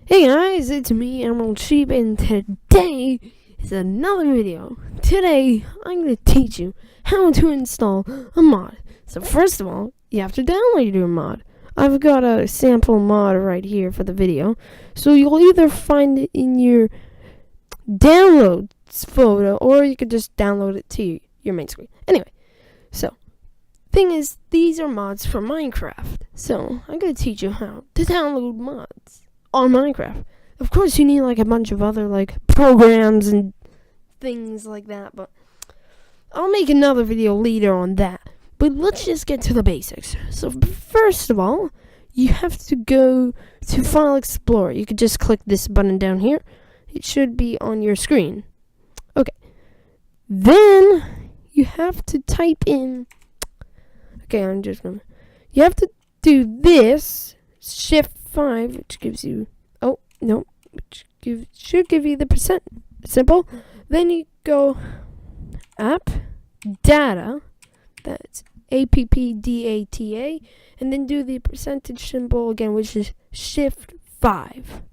Hey guys, it's me, Emerald Sheep, and today is another video. Today, I'm going to teach you how to install a mod. So first of all, you have to download your mod. I've got a sample mod right here for the video. So you'll either find it in your downloads photo, or you could just download it to your main screen. Anyway, so thing is, these are mods for Minecraft. So I'm going to teach you how to download mods on Minecraft. Of course, you need like a bunch of other like programs and things like that, but I'll make another video later on that. But let's just get to the basics. So first of all, you have to go to File Explorer. You could just click this button down here. It should be on your screen. Okay. Then you have to type in. Okay, you have to do this Shift 5, which gives you, should give you the percent symbol. Then you go app data, that's APPDATA, and then do the percentage symbol again, which is Shift 5.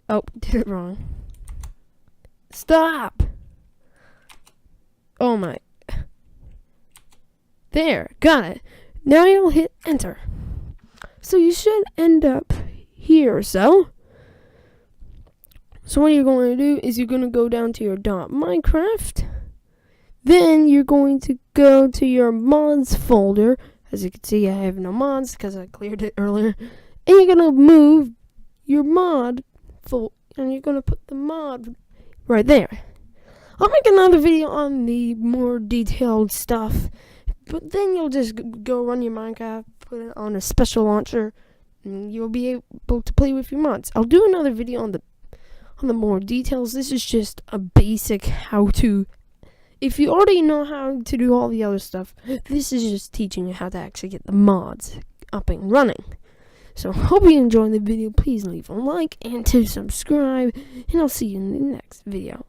Oh, did it wrong. Stop! Oh my. There, got it. Now you'll hit enter. So you should end up here, so what you're going to do is you're going to go down to your .minecraft. Then you're going to go to your mods folder. As you can see, I have no mods because I cleared it earlier. And you're going to move your mod folder, and you're going to put the mod right there. I'll make another video on the more detailed stuff, but then you'll just go run your Minecraft, put it on a special launcher, and you'll be able to play with your mods. I'll do another video on the more details. This is just a basic how-to. If you already know how to do all the other stuff, this is just teaching you how to actually get the mods up and running. So hope you enjoyed the video. Please leave a like and to subscribe, and I'll see you in the next video.